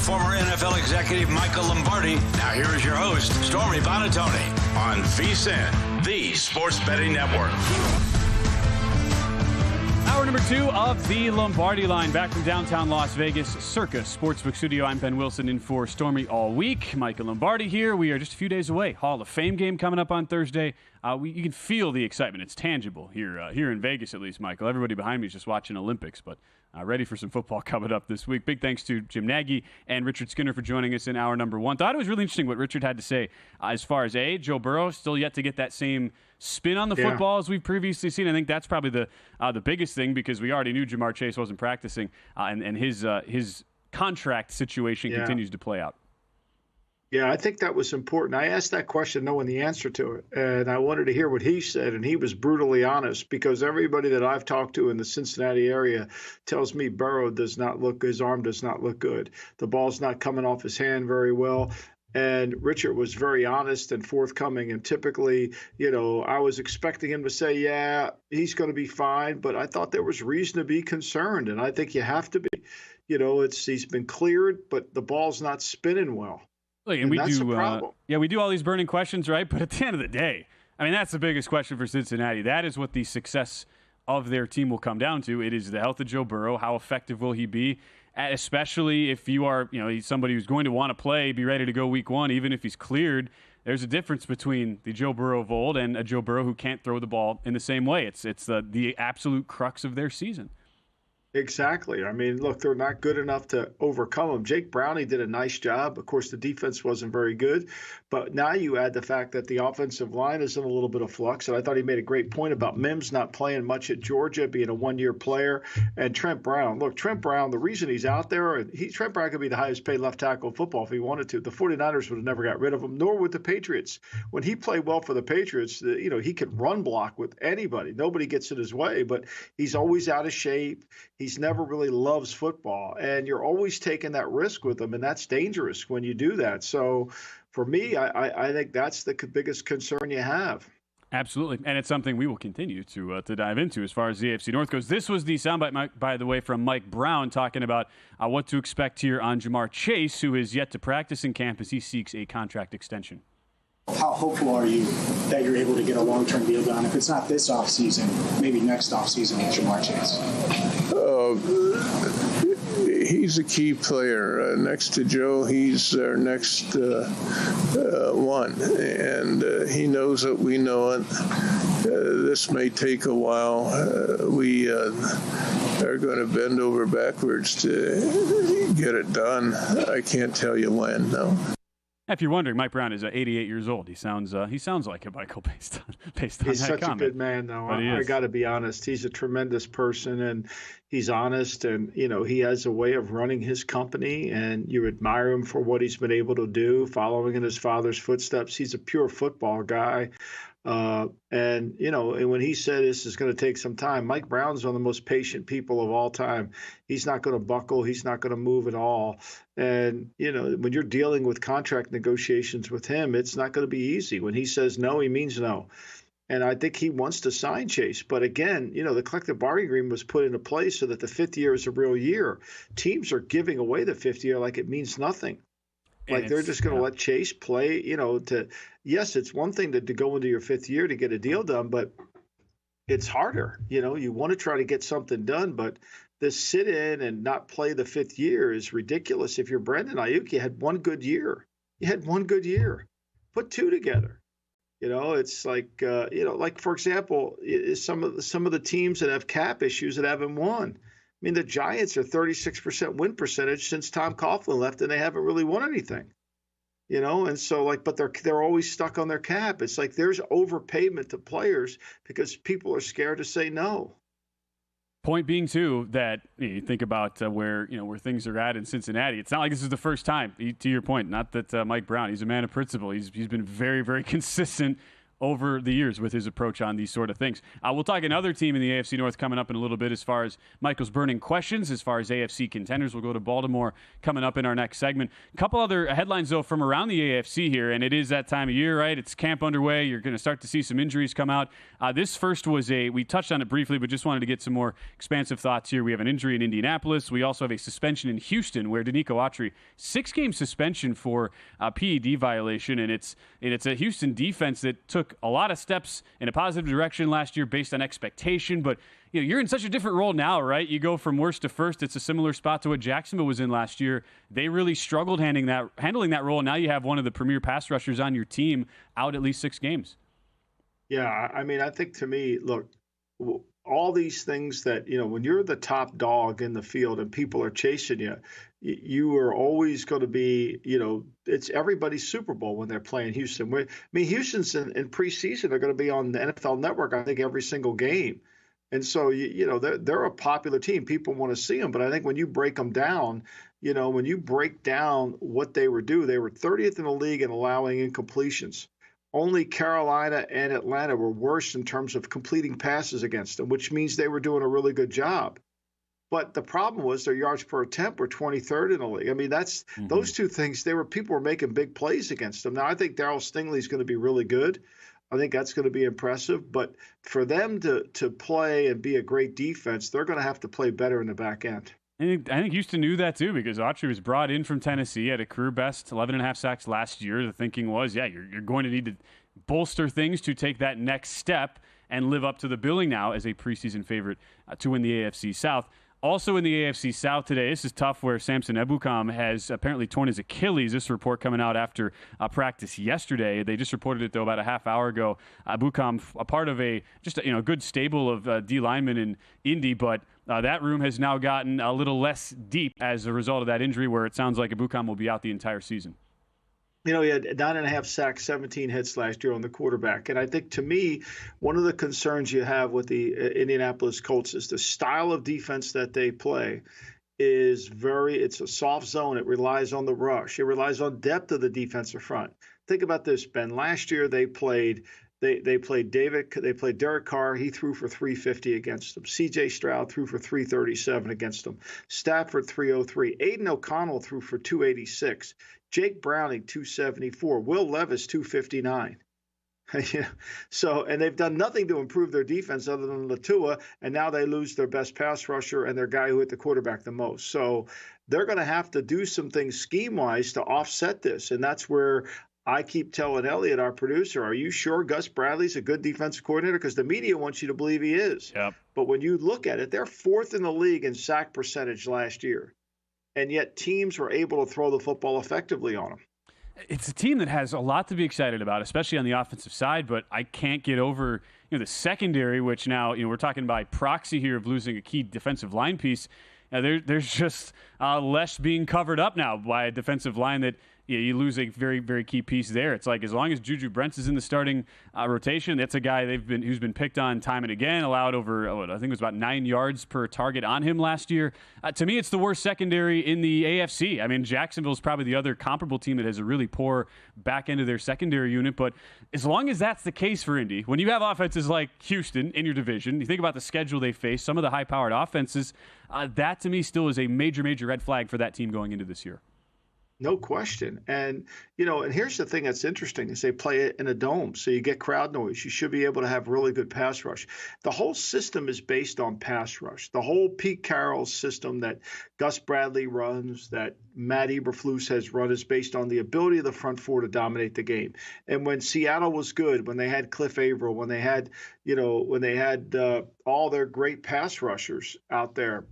former NFL executive Michael Lombardi. Now here is your host, Stormy Buonantony, on VSiN, the Sports Betting Network. Hour number 2 of the Lombardi Line, back from downtown Las Vegas, Circa Sportsbook Studio. I'm Ben Wilson in for Stormy all week. Michael Lombardi here. We are just a few days away. Hall of Fame game coming up on Thursday. You can feel the excitement. It's tangible here in Vegas, at least, Michael. Everybody behind me is just watching Olympics, but ready for some football coming up this week. Big thanks to Jim Nagy and Richard Skinner for joining us in hour number 1. Thought it was really interesting what Richard had to say as far as Joe Burrow still yet to get that same spin on the football as we've previously seen. I think that's probably the biggest thing, because we already knew Jamar Chase wasn't practicing, and his contract situation continues to play out. Yeah, I think that was important. I asked that question knowing the answer to it, and I wanted to hear what he said, and he was brutally honest, because everybody that I've talked to in the Cincinnati area tells me Burrow does not look, his arm does not look good. The ball's not coming off his hand very well. And Richard was very honest and forthcoming. And typically, I was expecting him to say, yeah, he's going to be fine. But I thought there was reason to be concerned. And I think you have to be. He's been cleared, but the ball's not spinning well. Look, and that's a problem. We do all these burning questions, right? But at the end of the day, I mean, that's the biggest question for Cincinnati. That is what the success of their team will come down to. It is the health of Joe Burrow. How effective will he be? Especially if you are, he's somebody who's going to want to play, be ready to go week 1, even if he's cleared. There's a difference between the Joe Burrow of old and a Joe Burrow who can't throw the ball in the same way. It's the absolute crux of their season. Exactly. I mean, look, they're not good enough to overcome them. Jake Browning did a nice job. Of course, the defense wasn't very good. But now you add the fact that the offensive line is in a little bit of flux. And I thought he made a great point about Mims not playing much at Georgia, being a one-year player. And Trent Brown. Look, Trent Brown, the reason he's out there, Trent Brown could be the highest paid left tackle in football if he wanted to. The 49ers would have never got rid of him, nor would the Patriots. When he played well for the Patriots, he could run block with anybody. Nobody gets in his way. But he's always out of shape. He's never really loves football, and you're always taking that risk with him, and that's dangerous when you do that. So for me, I think that's the biggest concern you have. Absolutely, and it's something we will continue to dive into as far as the AFC North goes. This was the soundbite, by the way, from Mike Brown talking about what to expect here on Jamar Chase, who is yet to practice in camp as he seeks a contract extension. How hopeful are you that you're able to get a long-term deal done? If it's not this offseason, maybe next offseason with Jamar Chase? He's a key player. Next to Joe, he's our next one. And he knows it. We know it. This may take a while. We are going to bend over backwards to get it done. I can't tell you when, no. If you're wondering, Mike Brown is 88 years old. He sounds like a Michael based on he's that such comment. a good man, though. I got to be honest. He's a tremendous person, and he's honest, and he has a way of running his company, and you admire him for what he's been able to do, following in his father's footsteps. He's a pure football guy. And when he said this is going to take some time, Mike Brown's one of the most patient people of all time. He's not going to buckle. He's not going to move at all. And, when you're dealing with contract negotiations with him, it's not going to be easy. When he says no, he means no. And I think he wants to sign Chase. But again, the collective bargaining agreement was put into place so that the fifth year is a real year. Teams are giving away the fifth year like it means nothing. Like they're just going to let Chase play, yes, it's one thing to go into your fifth year to get a deal done, but it's harder. You want to try to get something done, but this sit in and not play the fifth year is ridiculous. If you're Brandon Ayuk, you had one good year. Put two together. It's like, like, for example, some of the teams that have cap issues that haven't won. I mean, the Giants are 36% win percentage since Tom Coughlin left, and they haven't really won anything. And so but they're always stuck on their cap. It's like there's overpayment to players because people are scared to say no. Point being, too, that you think about where things are at in Cincinnati. It's not like this is the first time, to your point, not that Mike Brown, he's a man of principle. He's been very, very consistent over the years with his approach on these sort of things. We'll talk another team in the AFC North coming up in a little bit as far as Michael's burning questions, as far as AFC contenders. We'll go to Baltimore coming up in our next segment. A couple other headlines, though, from around the AFC here, and it is that time of year, right? It's camp underway. You're going to start to see some injuries come out. This first was we touched on it briefly, but just wanted to get some more expansive thoughts here. We have an injury in Indianapolis. We also have a suspension in Houston where Danico Autry, 6-game suspension for a PED violation, and it's a Houston defense that took a lot of steps in a positive direction last year based on expectation, but you're in such a different role now, right? You go from worst to first. It's a similar spot to what Jacksonville was in last year. They really struggled handling that role, and now you have one of the premier pass rushers on your team out at least 6 games. Yeah, I mean, I think to me, look, all these things that, when you're the top dog in the field and people are chasing you, you are always going to be, it's everybody's Super Bowl when they're playing Houston. I mean, Houston's in preseason. They're going to be on the NFL Network, I think, every single game. And so, they're a popular team. People want to see them. But I think when you break them down, when you break down what they were 30th in the league in allowing incompletions. Only Carolina and Atlanta were worse in terms of completing passes against them, which means they were doing a really good job. But the problem was their yards per attempt were 23rd in the league. I mean, that's those two things. People were making big plays against them. Now, I think Darryl Stingley is going to be really good. I think that's going to be impressive. But for them to play and be a great defense, they're going to have to play better in the back end. I think Houston knew that too, because Autry was brought in from Tennessee at a career best 11.5 sacks last year. The thinking was, you're going to need to bolster things to take that next step and live up to the billing now as a preseason favorite to win the AFC South. Also in the AFC South today, this is tough, where Samson Ebukam has apparently torn his Achilles. This report coming out after practice yesterday. They just reported it, though, about a half hour ago. Ebukam, a part of a good stable of D linemen in Indy, but that room has now gotten a little less deep as a result of that injury, where it sounds like Ebukam will be out the entire season. He had 9.5 sacks, 17 hits last year on the quarterback. And I think, to me, one of the concerns you have with the Indianapolis Colts is the style of defense that they play it's a soft zone. It relies on the rush. It relies on depth of the defensive front. Think about this, Ben. Last year they played Derek Carr. He threw for 350 against them. C.J. Stroud threw for 337 against them. Stafford 303. Aiden O'Connell threw for 286. Jake Browning 274. Will Levis 259. And they've done nothing to improve their defense other than Latua, and now they lose their best pass rusher and their guy who hit the quarterback the most. So they're going to have to do some things scheme-wise to offset this, and that's where I keep telling Elliot, our producer, are you sure Gus Bradley's a good defensive coordinator? Because the media wants you to believe he is. Yep. But when you look at it, they're 4th in the league in sack percentage last year, and yet teams were able to throw the football effectively on them. It's a team that has a lot to be excited about, especially on the offensive side, but I can't get over the secondary, which now we're talking by proxy here of losing a key defensive line piece. There's just less being covered up now by a defensive line that you lose a very, very key piece there. It's like, as long as Juju Brents is in the starting rotation, that's a guy who's been picked on time and again, allowed over, I think it was about 9 yards per target on him last year. To me, it's the worst secondary in the AFC. I mean, Jacksonville's probably the other comparable team that has a really poor back end of their secondary unit, but as long as that's the case for Indy, when you have offenses like Houston in your division, you think about the schedule they face, some of the high-powered offenses, that to me still is a major, major red flag for that team going into this year. No question. And, and here's the thing that's interesting is they play it in a dome, so you get crowd noise. You should be able to have really good pass rush. The whole system is based on pass rush. The whole Pete Carroll system that Gus Bradley runs, that Matt Eberflus has run, is based on the ability of the front four to dominate the game. And when Seattle was good, when they had Cliff Averill, when they had all their great pass rushers out there,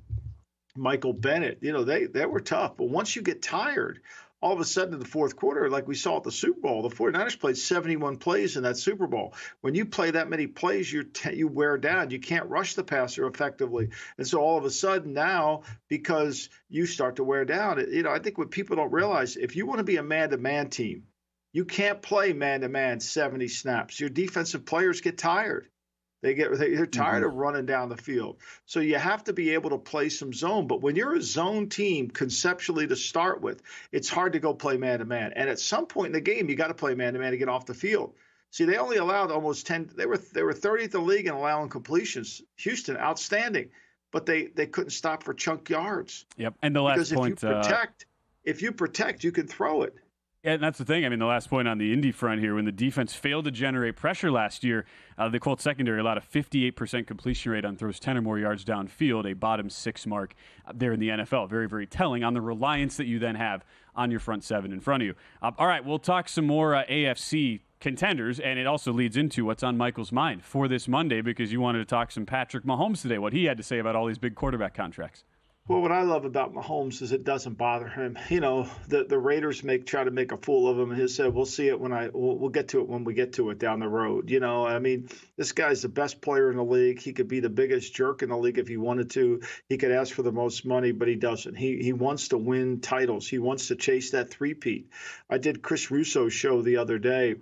Michael Bennett, they were tough. But once you get tired, all of a sudden in the fourth quarter, like we saw at the Super Bowl, the 49ers played 71 plays in that Super Bowl. When you play that many plays, you wear down. You can't rush the passer effectively. And so all of a sudden now, because you start to wear down, I think what people don't realize, if you want to be a man-to-man team, you can't play man-to-man 70 snaps. Your defensive players get tired. They're tired of running down the field. So you have to be able to play some zone. But when you're a zone team conceptually to start with, it's hard to go play man-to-man. And at some point in the game, you got to play man-to-man to get off the field. See, they only allowed almost 10. They were 30th in the league in allowing completions. Houston, outstanding, but they couldn't stop for chunk yards. Yep. And the last point, if you protect, you can throw it. Yeah, and that's the thing. I mean, the last point on the Indy front here, when the defense failed to generate pressure last year, the Colts secondary allowed a 58% completion rate on throws 10 or more yards downfield, a bottom 6 mark there in the NFL. Very, very telling on the reliance that you then have on your front seven in front of you. All right, we'll talk some more AFC contenders, and it also leads into what's on Michael's mind for this Monday, because you wanted to talk some Patrick Mahomes today, what he had to say about all these big quarterback contracts. Well, what I love about Mahomes is it doesn't bother him. You know, the Raiders try to make a fool of him, and he said, "We'll see it we'll get to it when we get to it down the road." You know, I mean, this guy's the best player in the league. He could be the biggest jerk in the league if he wanted to. He could ask for the most money, but he doesn't. He wants to win titles. He wants to chase that three-peat. I did Chris Russo's show the other day,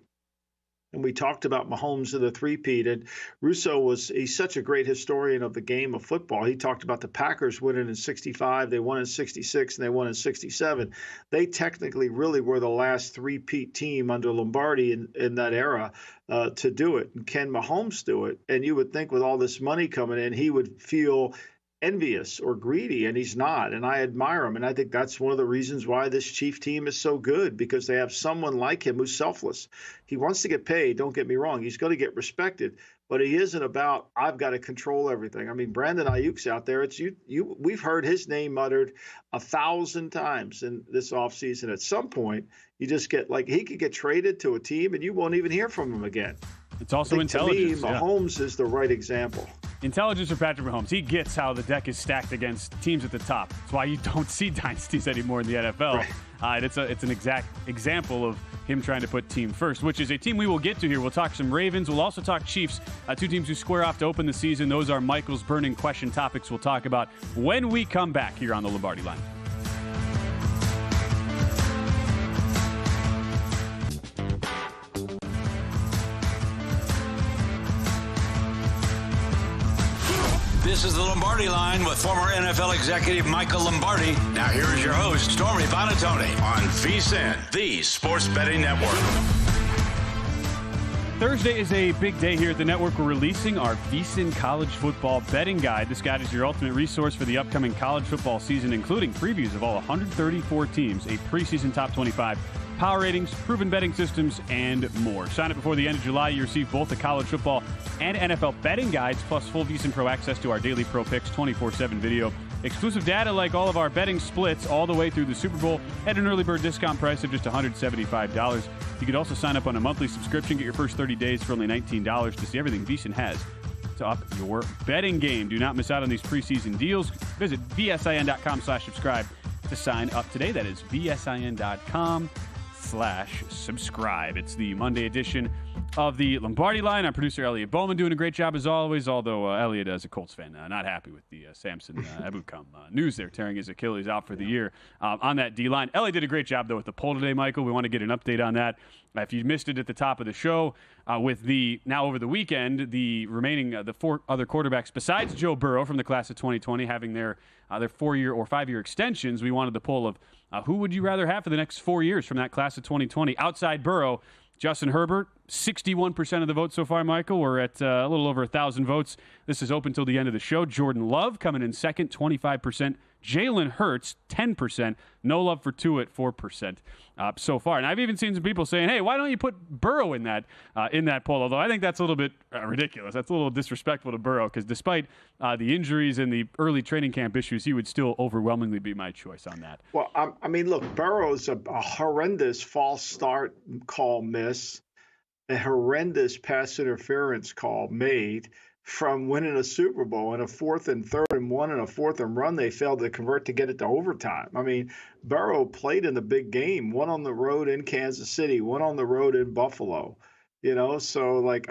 and we talked about Mahomes and the three-peat. And Russo he's such a great historian of the game of football. He talked about the Packers winning in 65, they won in 66, and they won in 67. They technically really were the last three-peat team under Lombardi in that era to do it. And can Mahomes do it? And you would think with all this money coming in, he would feel envious or greedy, and he's not. And I admire him, and I think that's one of the reasons why this Chief team is so good, because they have someone like him who's selfless. He wants to get paid, don't get me wrong. He's going to get respected, but he isn't about, I've got to control everything. I mean, Brandon Ayuk's out there. It's we've heard his name muttered 1,000 times in this offseason. At some point, you just get he could get traded to a team and you won't even hear from him again. It's also intelligence. To me, Mahomes is the right example. Intelligence for Patrick Mahomes. He gets how the deck is stacked against teams at the top. That's why you don't see dynasties anymore in the NFL. Right. It's an exact example of him trying to put team first, which is a team we will get to here. We'll talk some Ravens. We'll also talk Chiefs, two teams who square off to open the season. Those are Michael's burning question topics we'll talk about when we come back here on the Lombardi Line. This is the Lombardi Line with former NFL executive Michael Lombardi. Now here is your host, Stormy Buonantony, on VSiN, the Sports Betting Network. Thursday is a big day here at the network. We're releasing our VSiN College Football Betting Guide. This guide is your ultimate resource for the upcoming college football season, including previews of all 134 teams, a preseason top 25, power ratings, proven betting systems, and more. Sign up before the end of July. You receive both the college football and NFL betting guides, plus full VSiN Pro access to our daily Pro Picks 24/7 video, exclusive data like all of our betting splits all the way through the Super Bowl at an early bird discount price of just $175. You could also sign up on a monthly subscription, get your first 30 days for only $19 to see everything VSiN has to up your betting game. Do not miss out on these preseason deals. Visit VSIN.com/subscribe to sign up today. That is VSIN.com/subscribe. It's the Monday edition of the Lombardi Line. I'm producer Elliot Bowman, doing a great job as always, although Elliot, as a Colts fan, not happy with the Samson Ebukam news there, tearing his Achilles out for the year on that D-line. Elliot did a great job, though, with the poll today, Michael. We want to get an update on that. If you missed it at the top of the show, with the now over the weekend, the remaining the 4 other quarterbacks besides Joe Burrow from the class of 2020 having their 4-year or 5-year extensions, we wanted the poll of who would you rather have for the next 4 years from that class of 2020 outside Burrow. Justin Herbert, 61% of the vote so far, Michael. We're at a little over 1,000 votes. This is open till the end of the show. Jordan Love coming in second, 25%. Jalen Hurts, 10%. No love for Tua at 4% so far. And I've even seen some people saying, hey, why don't you put Burrow in that poll? Although I think that's a little bit ridiculous. That's a little disrespectful to Burrow, because despite the injuries and the early training camp issues, he would still overwhelmingly be my choice on that. Well, I mean, look, Burrow's a horrendous false start call miss, a horrendous pass interference call made from winning a Super Bowl in a 4th and 3rd and 1 and a 4th and run they failed to convert to get it to overtime. I mean, Burrow played in the big game, one on the road in Kansas City, one on the road in Buffalo. You know, so like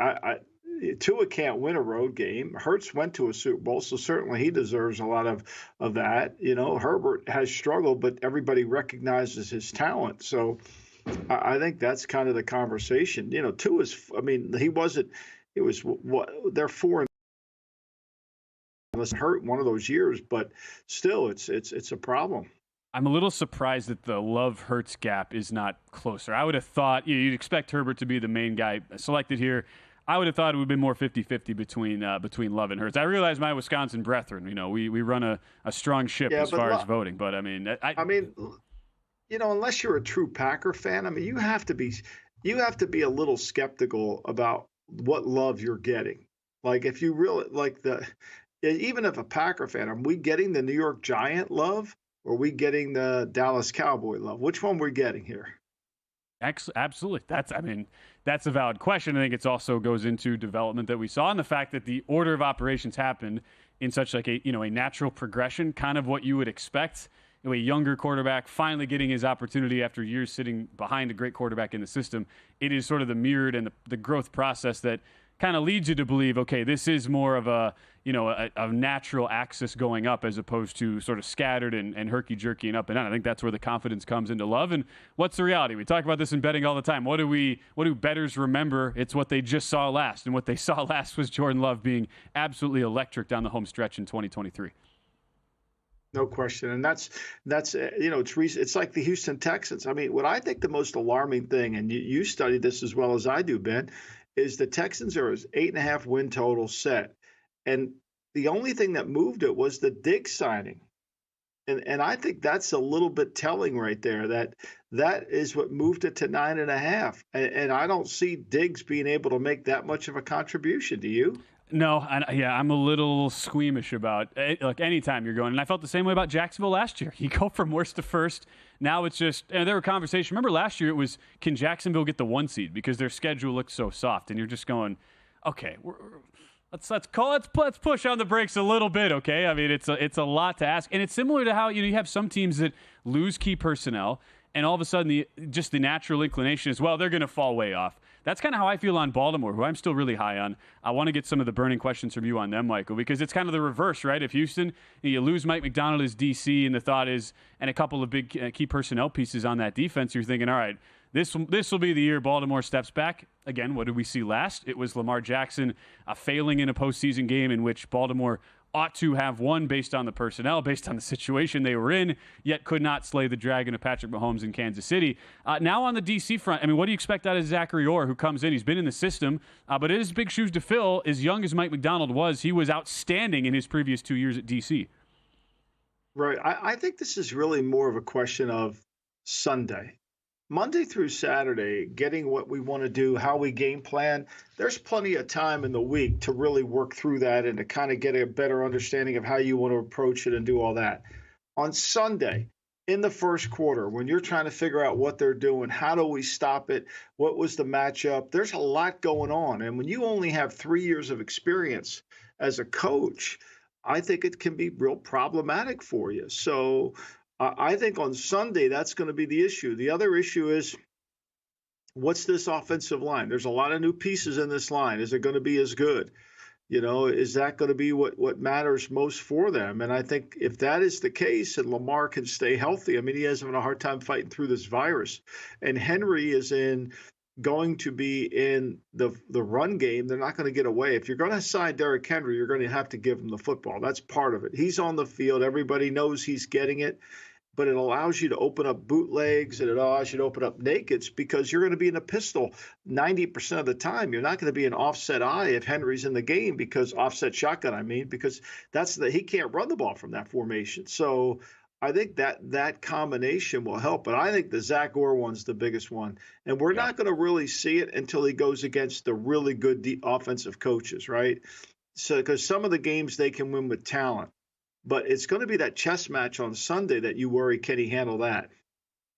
Tua can't win a road game. Hurts went to a Super Bowl, so certainly he deserves a lot of that. You know, Herbert has struggled, but everybody recognizes his talent. So I think that's kind of the conversation. You know, Tua's, I mean, he was what they're 4 unless hurt one of those years, but still it's a problem. I'm a little surprised that the Love-Hurts gap is not closer. I would have thought you'd expect Herbert to be the main guy selected here. I would have thought it would have been more 50-50 between Love and Hurts. I realize my Wisconsin brethren, we run a strong ship as far as voting. But, I mean, unless you're a true Packer fan, you have to be a little skeptical about what love you're getting. Like, if you really even if a Packer fan, are we getting the New York Giant love or are we getting the Dallas Cowboy love? Which one we're getting here? Absolutely. That's a valid question. I think it also goes into development that we saw and the fact that the order of operations happened in such like a natural progression, kind of what you would expect. A younger quarterback finally getting his opportunity after years sitting behind a great quarterback in the system. It is sort of the mirrored and the growth process that kind of leads you to believe, okay, this is more of a natural axis going up as opposed to sort of scattered and herky-jerky and up and down. I think that's where the confidence comes into Love. And what's the reality? We talk about this in betting all the time. What do bettors remember? It's what they just saw last. And what they saw last was Jordan Love being absolutely electric down the home stretch in 2023. No question. And that's it's like the Houston Texans. What I think the most alarming thing, and you study this as well as I do, Ben, is the Texans are 8.5 win total set. And the only thing that moved it was the Diggs signing. And I think that's a little bit telling right there, that is what moved it to 9.5. And I don't see Diggs being able to make that much of a contribution. Do you? No, I'm a little squeamish about it, like anytime you're going. And I felt the same way about Jacksonville last year. You go from worst to first. Now it's just there were conversations. Remember last year it was, can Jacksonville get the 1 seed because their schedule looked so soft, and you're just going, okay, let's push on the brakes a little bit, okay? It's a lot to ask, and it's similar to how you have some teams that lose key personnel, and all of a sudden the natural inclination is, well, they're going to fall way off. That's kind of how I feel on Baltimore, who I'm still really high on. I want to get some of the burning questions from you on them, Michael, because it's kind of the reverse, right? If Houston, you lose Mike McDonald as DC, and the thought is, and a couple of big key personnel pieces on that defense, you're thinking, all right, this will be the year Baltimore steps back. Again, what did we see last? It was Lamar Jackson failing in a postseason game in which Baltimore ought to have won based on the personnel, based on the situation they were in, yet could not slay the dragon of Patrick Mahomes in Kansas City. Now on the D.C. front, what do you expect out of Zachary Orr, who comes in? He's been in the system, but it is big shoes to fill. As young as Mike McDonald was, he was outstanding in his previous 2 years at D.C. Right. I think this is really more of a question of Sunday. Monday through Saturday, getting what we want to do, how we game plan, there's plenty of time in the week to really work through that and to kind of get a better understanding of how you want to approach it and do all that. On Sunday, in the first quarter, when you're trying to figure out what they're doing, how do we stop it, what was the matchup, there's a lot going on. And when you only have 3 years of experience as a coach, I think it can be real problematic for you. So I think on Sunday, that's going to be the issue. The other issue is, what's this offensive line? There's a lot of new pieces in this line. Is it going to be as good? Is that going to be what matters most for them? And I think if that is the case and Lamar can stay healthy, he has having a hard time fighting through this virus. And Henry is going to be in the run game. They're not going to get away. If you're going to sign Derrick Henry, you're going to have to give him the football. That's part of it. He's on the field. Everybody knows he's getting it. But it allows you to open up bootlegs and it allows you to open up nakeds because you're going to be in a pistol 90% of the time. You're not going to be an offset eye if Henry's in the game, because offset shotgun, because he can't run the ball from that formation. So I think that combination will help. But I think the Zach Orr one's the biggest one. And we're not going to really see it until he goes against the really good offensive coaches, right? So because some of the games they can win with talent. But it's going to be that chess match on Sunday that you worry, can he handle that?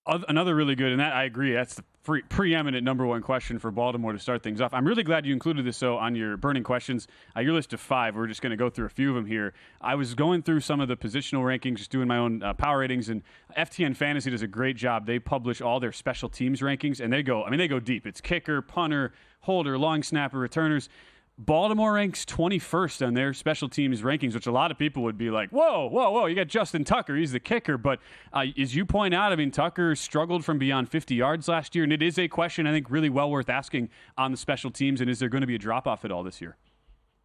Another really good, and that I agree, that's the preeminent number one question for Baltimore to start things off. I'm really glad you included this, on your burning questions. Your list of 5, we're just going to go through a few of them here. I was going through some of the positional rankings, just doing my own power ratings, and FTN Fantasy does a great job. They publish all their special teams rankings, and they go deep. It's kicker, punter, holder, long snapper, returners. Baltimore ranks 21st on their special teams rankings, which a lot of people would be like, whoa, you got Justin Tucker, he's the kicker. But as you point out, Tucker struggled from beyond 50 yards last year, and it is a question I think really well worth asking on the special teams, and is there going to be a drop-off at all this year?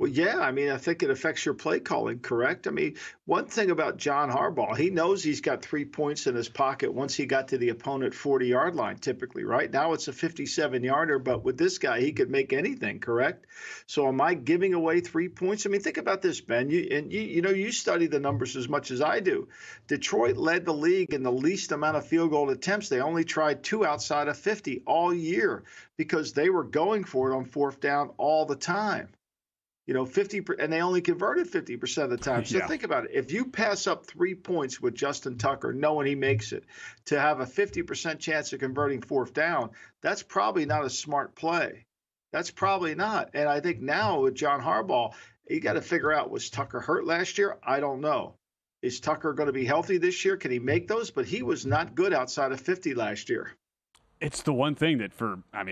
Well, yeah, I mean, I think it affects your play calling, correct? I mean, one thing about John Harbaugh, he knows he's got 3 points in his pocket once he got to the opponent 40-yard line, typically, right? Now it's a 57-yarder, but with this guy, he could make anything, correct? So am I giving away 3 points? I mean, think about this, Ben. You study the numbers as much as I do. Detroit led the league in the least amount of field goal attempts. They only tried 2 outside of 50 all year because they were going for it on fourth down all the time. 50, and they only converted 50% of the time. So think about it. If you pass up 3 points with Justin Tucker, knowing he makes it, to have a 50% chance of converting fourth down, that's probably not a smart play. That's probably not. And I think now with John Harbaugh, you got to figure out, was Tucker hurt last year? I don't know. Is Tucker going to be healthy this year? Can he make those? But he was not good outside of 50 last year. It's the one thing that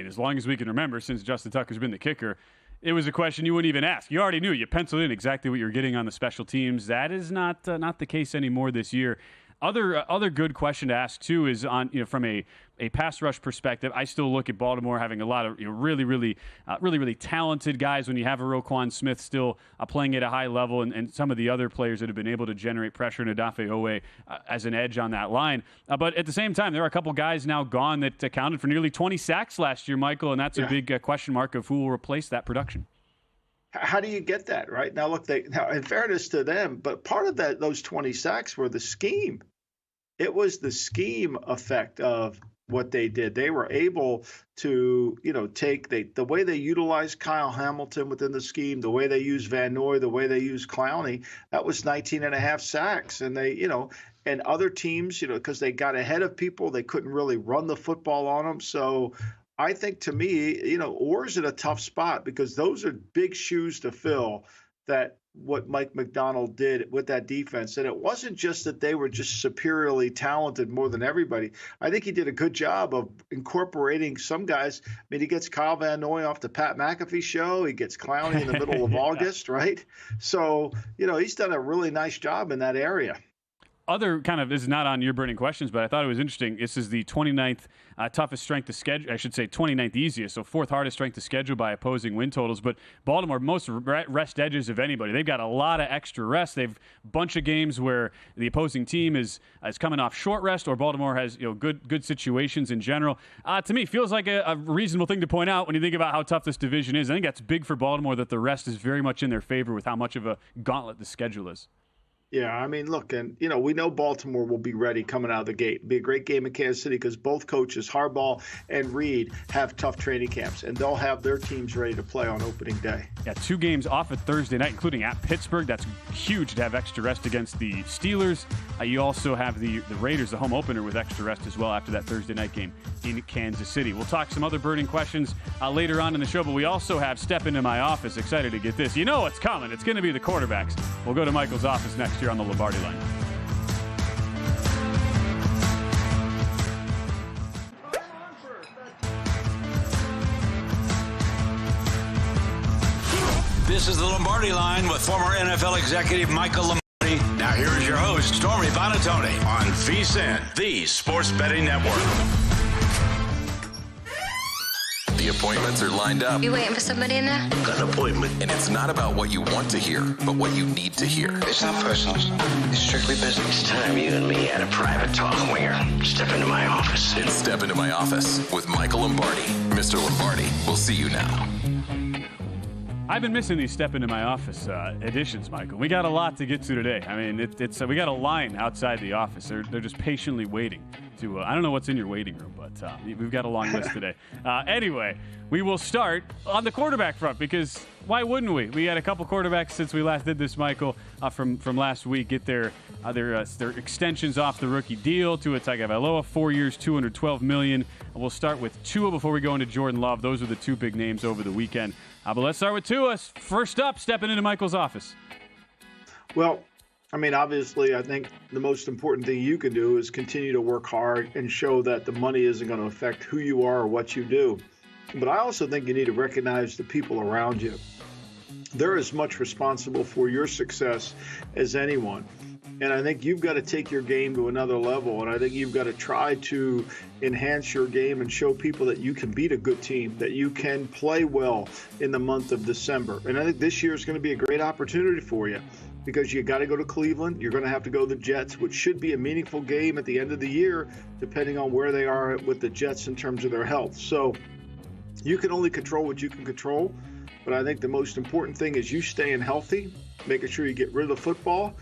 as long as we can remember, since Justin Tucker's been the kicker, it was a question you wouldn't even ask. You already knew. You penciled in exactly what you're getting on the special teams. That is not the case anymore this year. Other good question to ask too is on from a pass rush perspective. I still look at Baltimore having a lot of really talented guys. When you have a Roquan Smith still playing at a high level, and some of the other players that have been able to generate pressure, and Odafe Owe as an edge on that line. But at the same time, there are a couple guys now gone that accounted for nearly 20 sacks last year, Michael, and that's a big question mark of who will replace that production. How do you get that, right? Now, look, in fairness to them, but part of those 20 sacks were the scheme. It was the scheme effect of what they did. They were able to, take the way they utilized Kyle Hamilton within the scheme, the way they used Van Noy, the way they used Clowney. That was 19 and a half sacks. And they, and other teams, because they got ahead of people, they couldn't really run the football on them. So I think, to me, Orr's in a tough spot because those are big shoes to fill, that what Mike McDonald did with that defense. And it wasn't just that they were just superiorly talented more than everybody. I think he did a good job of incorporating some guys. I mean, he gets Kyle Van Noy off the Pat McAfee show. He gets Clowney in the middle of August, right? So, he's done a really nice job in that area. Other this is not on your burning questions, but I thought it was interesting. This is the 29th toughest strength to schedule. I should say 29th easiest, so 4th hardest strength to schedule by opposing win totals. But Baltimore, most rest edges of anybody. They've got a lot of extra rest. They've a bunch of games where the opposing team is coming off short rest, or Baltimore has good situations in general. To me, feels like a reasonable thing to point out when you think about how tough this division is. I think that's big for Baltimore, that the rest is very much in their favor with how much of a gauntlet the schedule is. Yeah, I mean, look, and, we know Baltimore will be ready coming out of the gate. It'll be a great game in Kansas City because both coaches, Harbaugh and Reed, have tough training camps, and they'll have their teams ready to play on opening day. Yeah, 2 games off at Thursday night, including at Pittsburgh. That's huge to have extra rest against the Steelers. You also have the Raiders, the home opener, with extra rest as well after that Thursday night game in Kansas City. We'll talk some other burning questions later on in the show, but we also have Step Into My Office. Excited to get this. You know what's coming. It's going to be the quarterbacks. We'll go to Michael's office next here on the Lombardi Line. This is the Lombardi Line with former NFL executive Michael Lombardi. Now here is your host, Stormy Buonantony, on VSiN, the Sports Betting Network. The appointments are lined up. You waiting for somebody in there? Got an appointment. And it's not about what you want to hear, but what you need to hear. It's not personal. It's strictly business. It's time you and me had a private talk, Winger. Step into my office. It's Step Into My Office with Michael Lombardi. Mr. Lombardi, we'll see you now. I've been missing these Step Into My Office editions, Michael. We got a lot to get to today. I mean, we got a line outside the office. They're just patiently waiting to. I don't know what's in your waiting room, but we've got a long list today. Anyway, we will start on the quarterback front because why wouldn't we? We had a couple quarterbacks since we last did this, Michael, from last week get their extensions off the rookie deal. Tua Tagovailoa, 4 years, $212 million. We'll start with Tua before we go into Jordan Love. Those are the 2 big names over the weekend. But let's start with Tua. First up, stepping into Michael's office. Well, I mean, obviously, I think the most important thing you can do is continue to work hard and show that the money isn't going to affect who you are or what you do. But I also think you need to recognize the people around you. They're as much responsible for your success as anyone. And I think you've got to take your game to another level. And I think you've got to try to enhance your game and show people that you can beat a good team, that you can play well in the month of December. And I think this year is going to be a great opportunity for you because you got to go to Cleveland. You're going to have to go to the Jets, which should be a meaningful game at the end of the year, depending on where they are with the Jets in terms of their health. So you can only control what you can control. But I think the most important thing is you staying healthy, making sure you get rid of the football.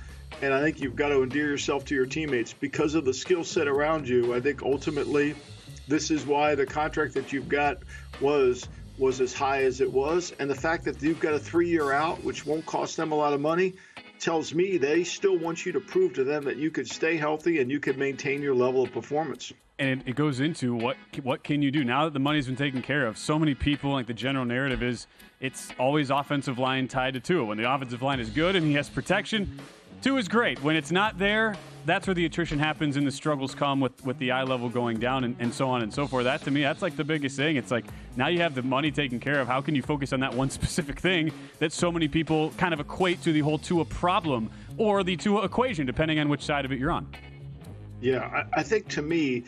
And I think you've got to endear yourself to your teammates because of the skill set around you. I think ultimately this is why the contract that you've got was as high as it was. And the fact that you've got a 3-year out, which won't cost them a lot of money, tells me they still want you to prove to them that you could stay healthy and you could maintain your level of performance. And it goes into what can you do now that the money's been taken care of. So many people, like the general narrative is it's always offensive line tied to Tua. When the offensive line is good and he has protection, Tua is great. When it's not there, that's where the attrition happens and the struggles come with the eye level going down and so on and so forth. That, to me, that's like the biggest thing. It's like now you have the money taken care of. How can you focus on that one specific thing that so many people kind of equate to the whole Tua problem or the Tua equation, depending on which side of it you're on? Yeah, I think to me,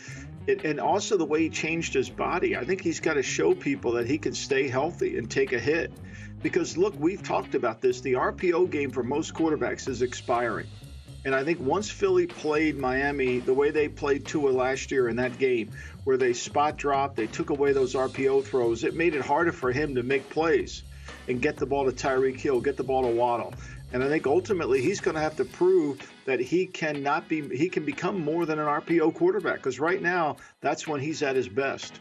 and also the way he changed his body, I think he's got to show people that he can stay healthy and take a hit. Because, look, we've talked about this. The RPO game for most quarterbacks is expiring. And I think once Philly played Miami the way they played Tua last year in that game, where they spot dropped, they took away those RPO throws, it made it harder for him to make plays and get the ball to Tyreek Hill, get the ball to Waddle. And I think ultimately he's going to have to prove that he can become more than an RPO quarterback, because right now that's when he's at his best.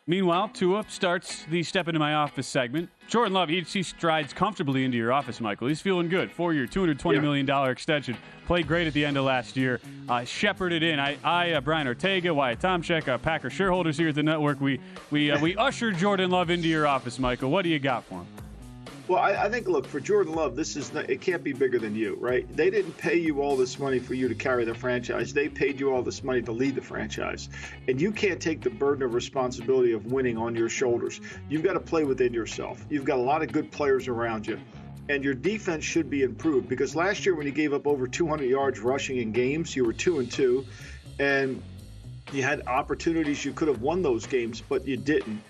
Meanwhile, Tua starts the Step Into My Office segment. Jordan Love, he strides comfortably into your office, Michael. He's feeling good. 4-year, $220 million extension. Played great at the end of last year. Shepherded in. Brian Ortega, Wyatt Tomchek, Packer shareholders here at the network, we ushered Jordan Love into your office, Michael. What do you got for him? Well, I think, look, for Jordan Love, it can't be bigger than you, right? They didn't pay you all this money for you to carry the franchise. They paid you all this money to lead the franchise. And you can't take the burden of responsibility of winning on your shoulders. You've got to play within yourself. You've got a lot of good players around you. And your defense should be improved, because last year when you gave up over 200 yards rushing in games, you were 2-2. And you had opportunities. You could have won those games, but you didn't.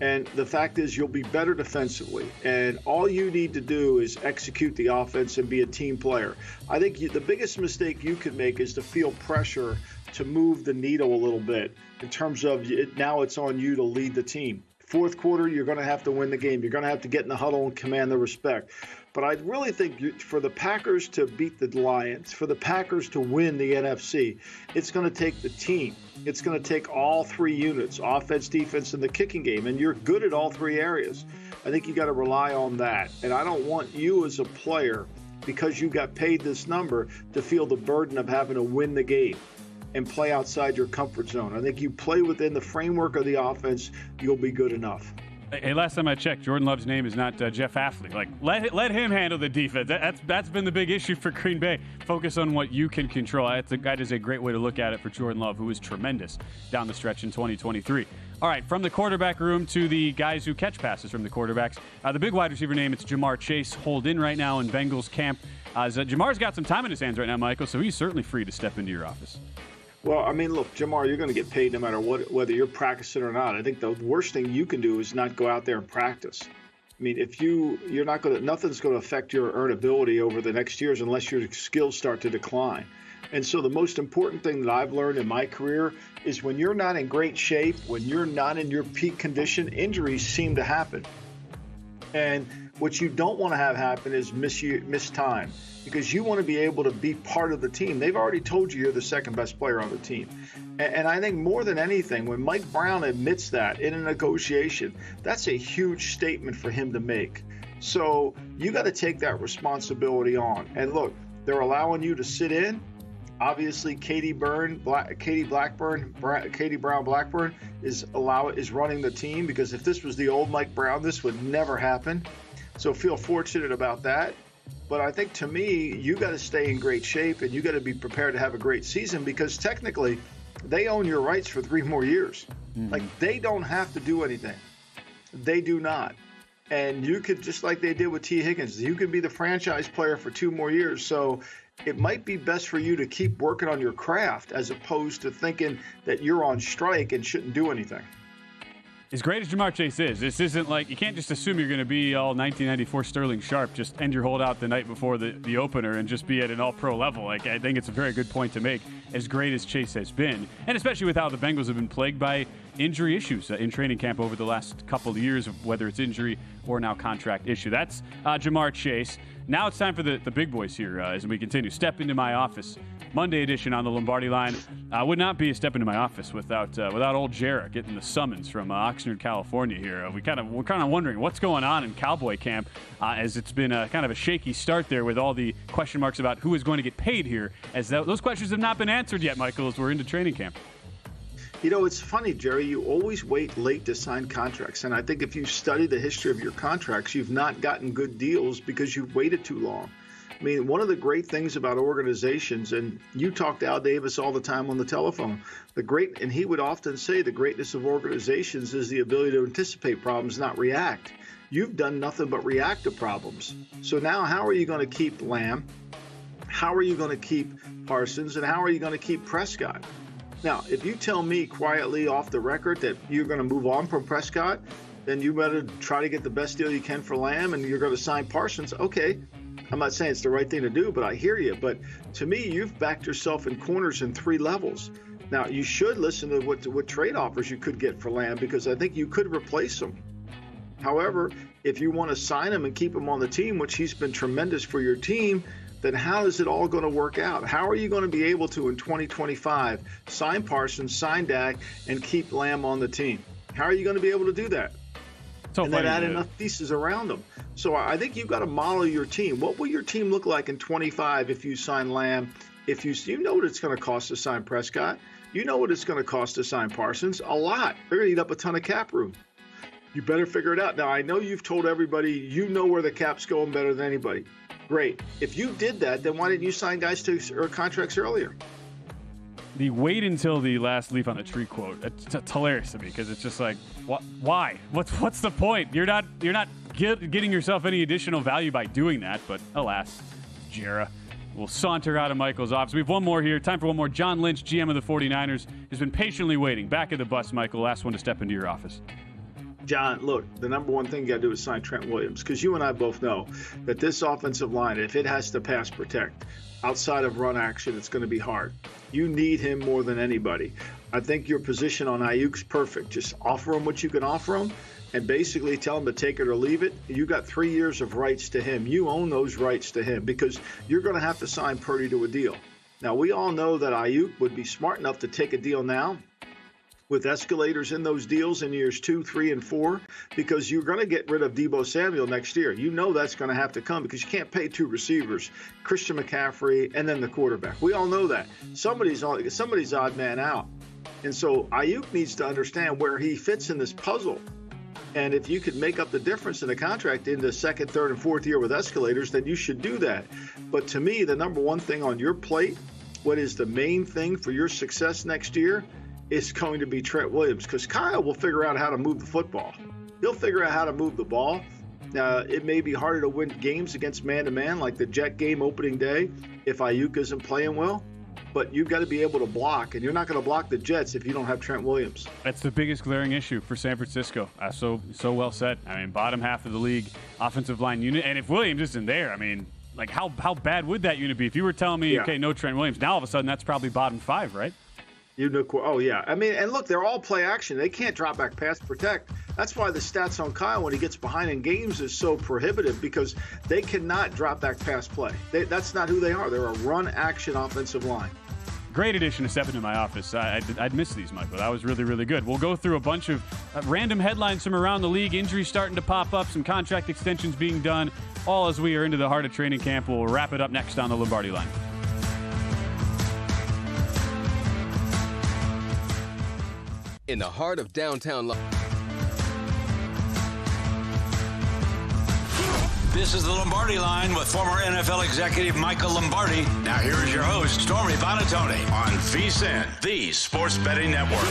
And the fact is you'll be better defensively. And all you need to do is execute the offense and be a team player. I think the biggest mistake you could make is to feel pressure to move the needle a little bit in terms of now it's on you to lead the team. Fourth quarter, you're going to have to win the game. You're going to have to get in the huddle and command the respect. But I really think for the Packers to beat the Lions, for the Packers to win the NFC, it's going to take the team. It's going to take all three units, offense, defense, and the kicking game. And you're good at all three areas. I think you got to rely on that. And I don't want you as a player, because you got paid this number, to feel the burden of having to win the game and play outside your comfort zone. I think you play within the framework of the offense, you'll be good enough. Hey, last time I checked, Jordan Love's name is not Jeff Hafley. Like, let him handle the defense. That's been the big issue for Green Bay. Focus on what you can control. That is a great way to look at it for Jordan Love, who was tremendous down the stretch in 2023. All right, from the quarterback room to the guys who catch passes from the quarterbacks. The big wide receiver name, it's Jamar Chase, holed in right now in Bengals camp. Jamar's got some time in his hands right now, Michael, so he's certainly free to step into your office. Well, I mean, look, Jamar, you're going to get paid no matter whether you're practicing or not. I think the worst thing you can do is not go out there and practice. I mean, if you're not going to, nothing's going to affect your earnability over the next years unless your skills start to decline. And so the most important thing that I've learned in my career is when you're not in great shape, when you're not in your peak condition, injuries seem to happen. And what you don't want to have happen is miss time, because you want to be able to be part of the team. They've already told you you're the second best player on the team. And I think more than anything, when Mike Brown admits that in a negotiation, that's a huge statement for him to make. So you got to take that responsibility on. And look, they're allowing you to sit in. Obviously, Katie Brown Blackburn is running the team, because if this was the old Mike Brown, this would never happen. So feel fortunate about that. But I think, to me, you got to stay in great shape and you got to be prepared to have a great season, because technically they own your rights for 3 more years. Mm-hmm. Like, they don't have to do anything. They do not. And you could, just like they did with T. Higgins, you could be the franchise player for 2 more years. So it might be best for you to keep working on your craft as opposed to thinking that you're on strike and shouldn't do anything. As great as Jamar Chase is, this isn't like, you can't just assume you're going to be all 1994 Sterling Sharp, just end your holdout the night before the opener and just be at an all-pro level. Like, I think it's a very good point to make, as great as Chase has been, and especially with how the Bengals have been plagued by injury issues in training camp over the last couple of years, whether it's injury or now contract issue. That's Jamar Chase. Now it's time for the big boys here as we continue. Step into my office. Monday edition on the Lombardi Line. Would not be a step into my office without old Jarrett getting the summons from Oxnard, California here. We're kind of wondering what's going on in Cowboy camp as it's been kind of a shaky start there with all the question marks about who is going to get paid here, as those questions have not been answered yet, Michael, as we're into training camp. You know, it's funny, Jerry, you always wait late to sign contracts. And I think if you study the history of your contracts, you've not gotten good deals because you've waited too long. I mean, one of the great things about organizations, and you talk to Al Davis all the time on the telephone, and he would often say the greatness of organizations is the ability to anticipate problems, not react. You've done nothing but react to problems. So now how are you going to keep Lamb? How are you going to keep Parsons? And how are you going to keep Prescott? Now, if you tell me quietly off the record that you're going to move on from Prescott, then you better try to get the best deal you can for Lamb and you're going to sign Parsons. Okay, I'm not saying it's the right thing to do, but I hear you. But to me, you've backed yourself in corners in 3 levels. Now, you should listen to what trade offers you could get for Lamb because I think you could replace him. However, if you want to sign him and keep him on the team, which he's been tremendous for your team, then how is it all going to work out? How are you going to be able to, in 2025, sign Parsons, sign Dak, and keep Lamb on the team? How are you going to be able to do that? And then add enough pieces around them. So I think you've got to model your team. What will your team look like in 25 if you sign Lamb? If you know what it's going to cost to sign Prescott. You know what it's going to cost to sign Parsons. A lot. They're going to eat up a ton of cap room. You better figure it out. Now, I know you've told everybody you know where the cap's going better than anybody. Great. If you did that, then why didn't you sign guys to contracts earlier? The wait until the last leaf on the tree quote. It's hilarious to me because it's just like, why? What's the point? You're not getting yourself any additional value by doing that. But alas, Jera will saunter out of Michael's office. We have one more here. Time for one more. John Lynch, GM of the 49ers, has been patiently waiting. Back of the bus, Michael. Last one to step into your office. John, look, the number one thing you got to do is sign Trent Williams because you and I both know that this offensive line, if it has to pass protect outside of run action, it's going to be hard. You need him more than anybody. I think your position on Ayuk's perfect. Just offer him what you can offer him and basically tell him to take it or leave it. You got 3 years of rights to him. You own those rights to him because you're going to have to sign Purdy to a deal. Now, we all know that Ayuk would be smart enough to take a deal now with escalators in those deals in years 2, 3, and 4, because you're going to get rid of Deebo Samuel next year. You know that's going to have to come because you can't pay 2 receivers, Christian McCaffrey, and then the quarterback. We all know that. Somebody's odd man out. And so Ayuk needs to understand where he fits in this puzzle. And if you could make up the difference in the contract in the 2nd, 3rd, and 4th year with escalators, then you should do that. But to me, the number one thing on your plate, what is the main thing for your success next year, is going to be Trent Williams, because Kyle will figure out how to move the football. He'll figure out how to move the ball. It may be harder to win games against man-to-man like the Jet game opening day if Ayuk isn't playing well, but you've got to be able to block, and you're not going to block the Jets if you don't have Trent Williams. That's the biggest glaring issue for San Francisco. So well said. I mean, bottom half of the league, offensive line unit, and if Williams isn't there, I mean, like how bad would that unit be? If you were telling me, okay, no Trent Williams, now all of a sudden that's probably bottom 5, right? Oh, yeah. I mean, and look, they're all play action. They can't drop back pass protect. That's why the stats on Kyle when he gets behind in games is so prohibitive, because they cannot drop back pass play. That's not who they are. They're a run action offensive line. Great addition to step into my office. I'd miss these, Michael. That was really, really good. We'll go through a bunch of random headlines from around the league, injuries starting to pop up, some contract extensions being done, all as we are into the heart of training camp. We'll wrap it up next on the Lombardi Line. In the heart of downtown. This is the Lombardi Line with former NFL executive Michael Lombardi. Now here is your host, Stormy Bonatoni, on VSiN, the Sports Betting Network.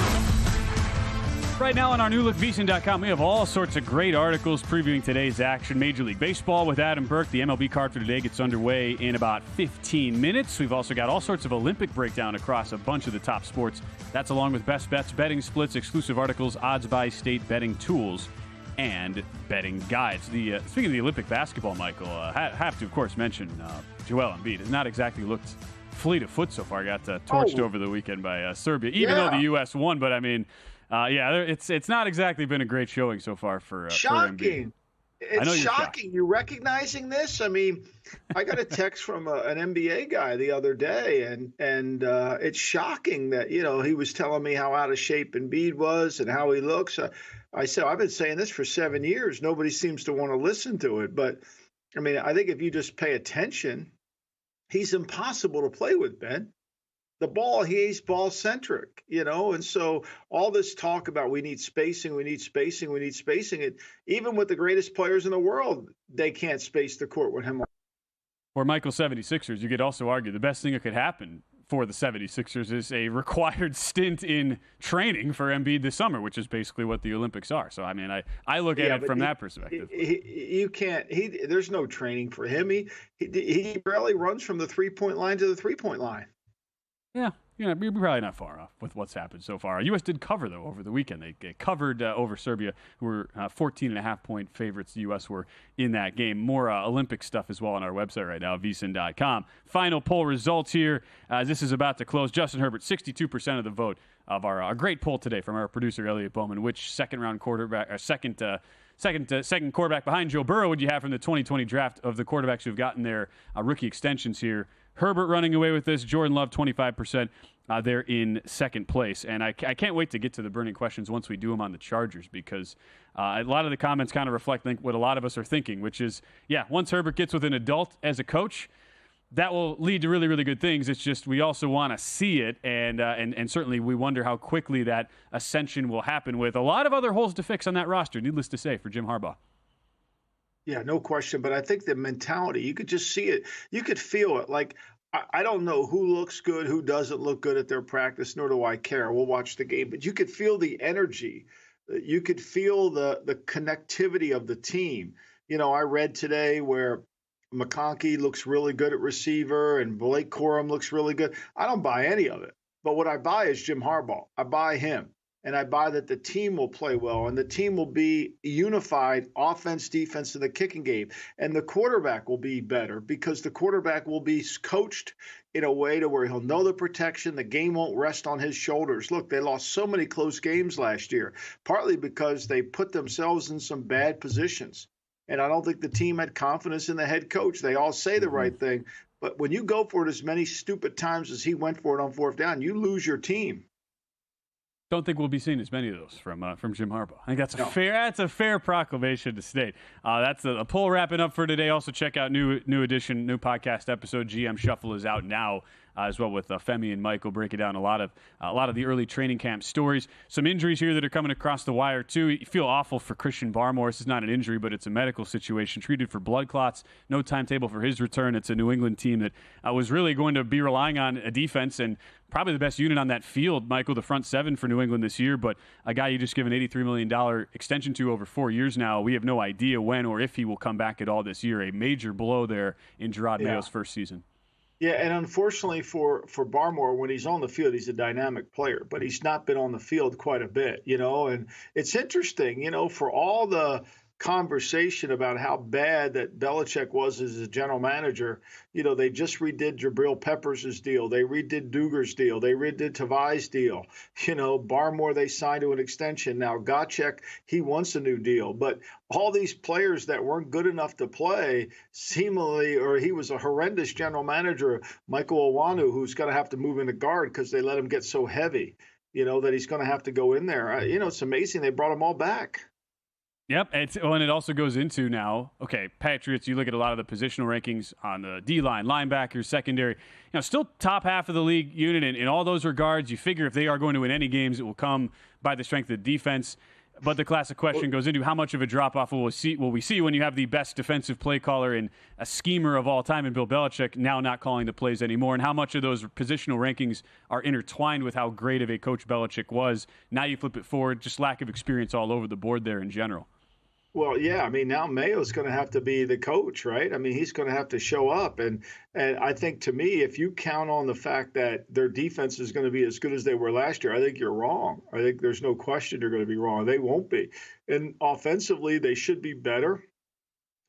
Right now on our new look, VSiN.com, we have all sorts of great articles previewing today's action. Major League Baseball with Adam Burke. The MLB card for today gets underway in about 15 minutes. We've also got all sorts of Olympic breakdown across a bunch of the top sports. That's along with best bets, betting splits, exclusive articles, odds by state, betting tools, and betting guides. Speaking of the Olympic basketball, Michael, have to, of course, mention Joel Embiid has not exactly looked fleet of foot so far. Got torched over the weekend by Serbia, even though the U.S. won. But, I mean, it's not exactly been a great showing so far for shocking. For it's shocking. You recognizing this? I mean, I got a text from an NBA guy the other day, and it's shocking that, he was telling me how out of shape Embiid was and how he looks. I said, I've been saying this for 7 years. Nobody seems to want to listen to it. But, I mean, I think if you just pay attention, he's impossible to play with, Ben. The ball, he's ball-centric, and so all this talk about we need spacing, and even with the greatest players in the world, they can't space the court with him. Or Michael 76ers, you could also argue the best thing that could happen for the 76ers is a required stint in training for Embiid this summer, which is basically what the Olympics are. So, I mean, I look at it from that perspective. You can't – there's no training for him. He barely runs from the three-point line to the three-point line. Yeah, you're probably not far off with what's happened so far. U.S. did cover, though, over the weekend. They covered over Serbia, who were 14.5-point favorites. The U.S. were in that game. More Olympic stuff as well on our website right now, VSiN.com. Final poll results here as this is about to close. Justin Herbert, 62% of the vote of our great poll today from our producer, Elliot Bowman. Which second-round quarterback, or second quarterback behind Joe Burrow would you have from the 2020 draft of the quarterbacks who've gotten their rookie extensions here? Herbert running away with this. Jordan Love, 25%. They're in second place. And I can't wait to get to the burning questions once we do them on the Chargers because a lot of the comments kind of reflect what a lot of us are thinking, which is, once Herbert gets with an adult as a coach, that will lead to really, really good things. It's just we also want to see it, and certainly we wonder how quickly that ascension will happen with a lot of other holes to fix on that roster, needless to say, for Jim Harbaugh. Yeah, no question. But I think the mentality, you could just see it. You could feel it. Like, I don't know who looks good, who doesn't look good at their practice, nor do I care. We'll watch the game. But you could feel the energy. You could feel the connectivity of the team. I read today where McConkey looks really good at receiver and Blake Corum looks really good. I don't buy any of it. But what I buy is Jim Harbaugh. I buy him. And I buy that the team will play well and the team will be unified offense, defense, and the kicking game. And the quarterback will be better because the quarterback will be coached in a way to where he'll know the protection. The game won't rest on his shoulders. Look, they lost so many close games last year, partly because they put themselves in some bad positions. And I don't think the team had confidence in the head coach. They all say the right thing. But when you go for it as many stupid times as he went for it on fourth down, you lose your team. Don't think we'll be seeing as many of those from Jim Harbaugh. I think that's a fair proclamation to state. That's a poll wrapping up for today. Also check out new podcast episode. GM Shuffle is out now as well with Femi and Michael breaking down a lot of the early training camp stories. Some injuries here that are coming across the wire too. You feel awful for Christian Barmore. This is not an injury, but it's a medical situation. Treated for blood clots. No timetable for his return. It's a New England team that was really going to be relying on a defense and probably the best unit on that field, Michael, the front seven for New England this year, but a guy you just give an $83 million extension to over 4 years now. We have no idea when or if he will come back at all this year. A major blow there in Gerard Mayo's first season. Yeah, and unfortunately for Barmore, when he's on the field, he's a dynamic player, but he's not been on the field quite a bit, and it's interesting, for all the conversation about how bad that Belichick was as a general manager. They just redid Jabril Peppers' deal. They redid Dugar's deal. They redid Tavai's deal. Barmore, they signed to an extension. Now Gottschalk, he wants a new deal. But all these players that weren't good enough to play, seemingly, or he was a horrendous general manager, Michael Owanu, who's going to have to move into guard because they let him get so heavy, that he's going to have to go in there. It's amazing they brought them all back. Yep, and it also goes into now, Patriots, you look at a lot of the positional rankings on the D-line, linebackers, secondary, still top half of the league unit in all those regards. You figure if they are going to win any games, it will come by the strength of the defense. But the classic question goes into how much of a drop-off will we see when you have the best defensive play caller and a schemer of all time in Bill Belichick now not calling the plays anymore, and how much of those positional rankings are intertwined with how great of a coach Belichick was. Now you flip it forward, just lack of experience all over the board there in general. Well, yeah, I mean, now Mayo's going to have to be the coach, right? I mean, he's going to have to show up. And I think, to me, if you count on the fact that their defense is going to be as good as they were last year, I think you're wrong. I think there's no question you're going to be wrong. They won't be. And offensively, they should be better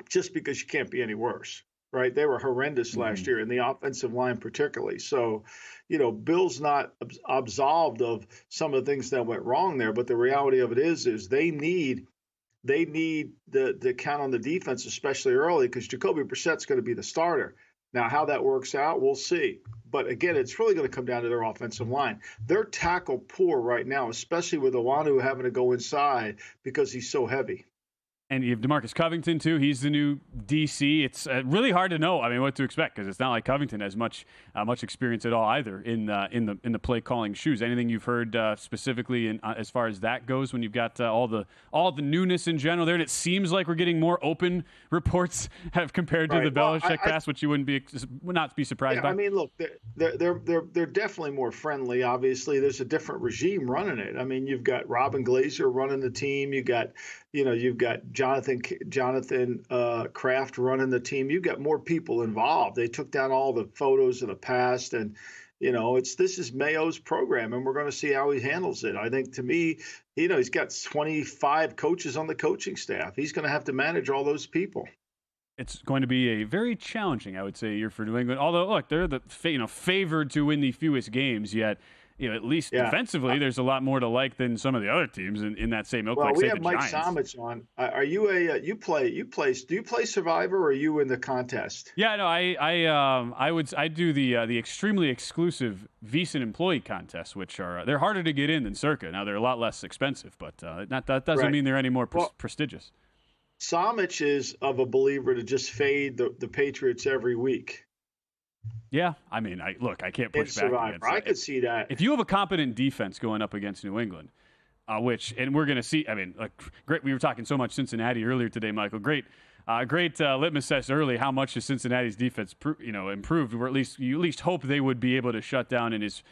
just because you can't be any worse, right? They were horrendous last year, in the offensive line particularly. So, Bill's not absolved of some of the things that went wrong there. But the reality of it is they need the count on the defense, especially early, because Jacoby Brissett's going to be the starter. Now, how that works out, we'll see. But again, it's really going to come down to their offensive line. They're tackle poor right now, especially with Owanu having to go inside because he's so heavy. And you have DeMarcus Covington, too. He's the new DC. It's really hard to know, what to expect, because it's not like Covington has much experience at all either in the play calling shoes. Anything you've heard specifically as far as that goes when you've got all the newness in general there? And it seems like we're getting more open reports compared to the Belichick pass, which you would not be surprised by. I mean, look, they're definitely more friendly. Obviously, there's a different regime running it. I mean, you've got Robin Glazer running the team. You've got Jonathan Kraft running the team. You've got more people involved. They took down all the photos of the past, and this is Mayo's program, and we're going to see how he handles it. I think, to me, he's got 25 coaches on the coaching staff. He's going to have to manage all those people. It's going to be a very challenging, I would say, year for New England. Although, look, they're the favored to win the fewest games, yet at least defensively, there's a lot more to like than some of the other teams in that same ilk. Well, like, we say, have the Mike Giants. Somich on. Are you do you play Survivor, or are you in the contest? Yeah, no, I do the extremely exclusive VSiN employee contests, which are they're harder to get in than Circa. Now they're a lot less expensive, but that doesn't mean they're any more prestigious. Somich is of a believer to just fade the Patriots every week. Yeah, I mean, I can't push back against that. I could see that. If you have a competent defense going up against New England, and we're going to see, great. We were talking so much Cincinnati earlier today, Michael. Great litmus test early. How much has Cincinnati's defense, improved? Or you at least hope they would be able to shut down in his,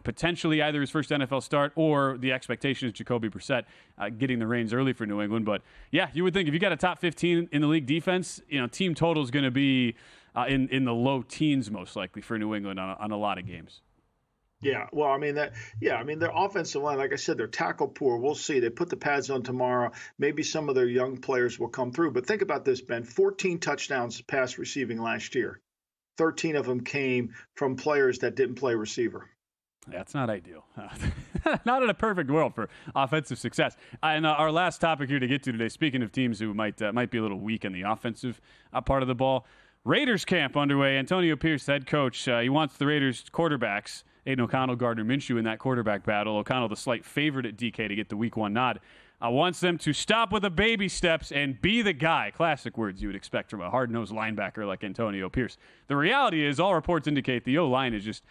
potentially either his first NFL start or the expectation is Jacoby Brissett getting the reins early for New England. But yeah, you would think if you got a top 15 in the league defense, team total is going to be in the low teens most likely for New England on a lot of games. Yeah, well, their offensive line, like I said, they're tackle poor. We'll see. They put the pads on tomorrow. Maybe some of their young players will come through. But think about this, Ben. 14 touchdowns pass receiving last year. 13 of them came from players that didn't play receiver. That's not ideal. Not in a perfect world for offensive success. And our last topic here to get to today, speaking of teams who might be a little weak in the offensive part of the ball, Raiders camp underway. Antonio Pierce, head coach, he wants the Raiders quarterbacks, Aiden O'Connell, Gardner Minshew, in that quarterback battle. O'Connell, the slight favorite at DK to get the Week 1 nod, wants them to stop with the baby steps and be the guy. Classic words you would expect from a hard-nosed linebacker like Antonio Pierce. The reality is, all reports indicate the O-line is just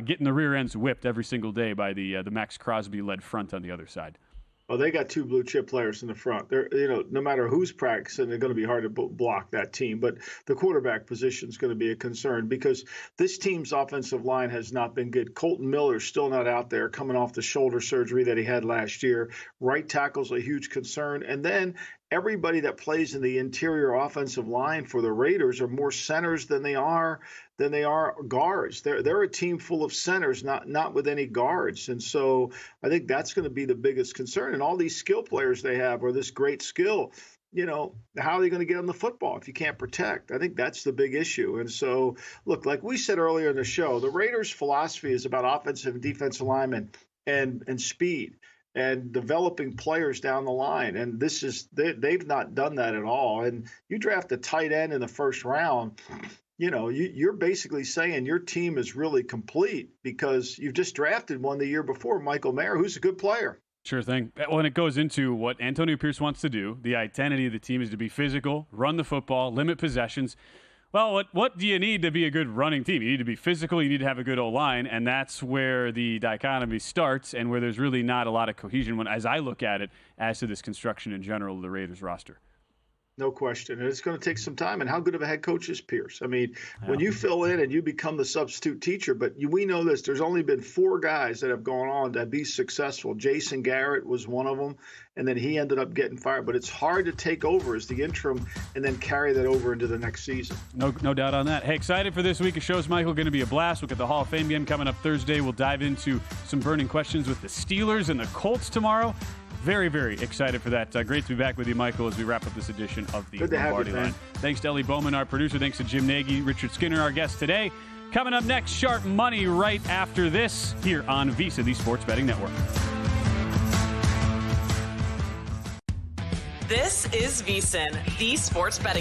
getting the rear ends whipped every single day by the Max Crosby-led front on the other side. Well, they got two blue chip players in the front. They're, no matter who's practicing, they're going to be hard to block that team. But the quarterback position is going to be a concern because this team's offensive line has not been good. Colton Miller's still not out there, coming off the shoulder surgery that he had last year. Right tackle's a huge concern. And then everybody that plays in the interior offensive line for the Raiders are more centers than they are guards. They're a team full of centers, not with any guards. And so I think that's going to be the biggest concern. And all these skill players they have are this great skill. How are they going to get on the football if you can't protect? I think that's the big issue. And so, look, like we said earlier in the show, the Raiders' philosophy is about offensive and defensive linemen and speed and developing players down the line. And they've not done that at all. And you draft a tight end in the first round, you're basically saying your team is really complete because you've just drafted one the year before, Michael Mayer, who's a good player. Sure thing. Well, and it goes into what Antonio Pierce wants to do. The identity of the team is to be physical, run the football, limit possessions. Well, what do you need to be a good running team? You need to be physical. You need to have a good O-line, and that's where the dichotomy starts and where there's really not a lot of cohesion when, as I look at it, as to this construction in general of the Raiders roster. No question. And it's going to take some time. And how good of a head coach is Pierce? I mean, when you fill in and you become the substitute teacher, but we know this, there's only been 4 guys that have gone on to be successful. Jason Garrett was one of them, and then he ended up getting fired. But it's hard to take over as the interim and then carry that over into the next season. No doubt on that. Hey, excited for this week of shows, Michael. Going to be a blast. We'll get the Hall of Fame game coming up Thursday. We'll dive into some burning questions with the Steelers and the Colts tomorrow. Very, very excited for that. Great to be back with you, Michael, as we wrap up this edition of the Lombardi Line. Thanks to Ellie Bowman, our producer. Thanks to Jim Nagy, Richard Skinner, our guest today. Coming up next, Sharp Money right after this here on VSiN, the Sports Betting Network. This is VSiN, the Sports Betting